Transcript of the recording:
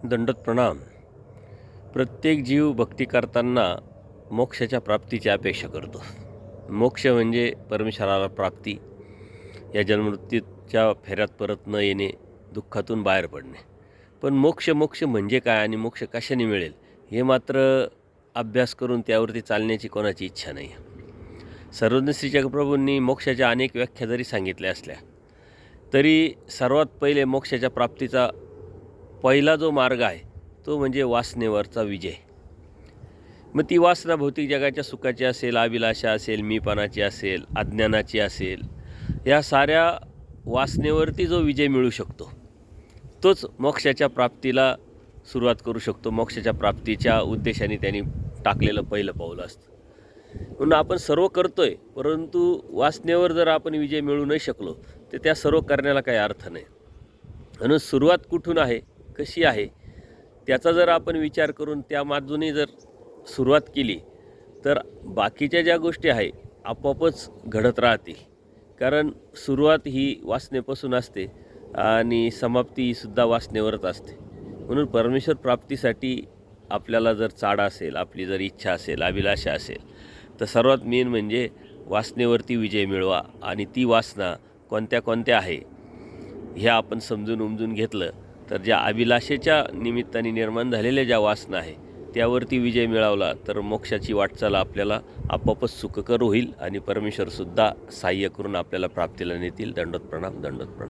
दंडोत प्रणाम. प्रत्येक जीव भक्ती करताना मोक्षाच्या प्राप्तीची अपेक्षा करतो. मोक्ष म्हणजे परमेश्वराला प्राप्ती, या जन्ममृत्यूच्या फेऱ्यात परत न येणे, दुःखातून बाहेर पडणे. पण मोक्ष मोक्ष म्हणजे काय आणि मोक्ष कशाने मिळेल हे मात्र अभ्यास करून त्यावरती चालण्याची कोणाची इच्छा नाही. सर्वज्ञ श्री जगप्रभूंनी मोक्षाच्या अनेक व्याख्या जरी सांगितल्या असल्या तरी सर्वात पहिले मोक्षाच्या प्राप्तीचा पहिला जो मार्ग आहे तो म्हणजे वासनेवरचा विजय. मग ती वासना भौतिक जगाच्या सुखाची असेल, अभिलाषा असेल, मीपणाची असेल, अज्ञानाची असेल, या साऱ्या वासनेवरती जो विजय मिळू शकतो तोच मोक्षाच्या प्राप्तीला सुरुवात करू शकतो. मोक्षाच्या प्राप्तीच्या उद्देशाने त्यांनी टाकलेलं पहिलं पाऊल असतं. म्हणून आपण सर्व करतोय, परंतु वासनेवर जर आपण विजय मिळू नाही शकलो तर त्या सर्व करण्याला काही अर्थ नाही. म्हणून सुरुवात कुठून आहे, कशी आहे, त्याचा जर आपण विचार करून त्या मार्गाने जर सुरुवात केली तर बाकीच्या ज्या गोष्टी आहे आपोआपच घडत राहतील. कारण सुरुवात ही वासनेपासून असते आणि समाप्तीसुद्धा वासनेवरच असते. म्हणून परमेश्वर प्राप्तीसाठी आपल्याला जर चाडा असेल, आपली जर इच्छा असेल, अभिलाषा असेल, तर सर्वात मेन म्हणजे वासनेवरती विजय मिळवा. आणि ती वासना कोणत्या कोणत्या आहे हे आपण समजून उमजून घेतलं तर ज्या अभिलाषेच्या निमित्ताने निर्माण झालेल्या ज्या वासना आहे त्यावरती विजय मिळवला तर मोक्षाची वाटचाल आपल्याला आपोआपच सुखकर होईल आणि परमेश्वरसुद्धा सहाय्य करून आपल्याला प्राप्तीला नेतील. दंडोत प्रणाम. दंडोत प्रणाम.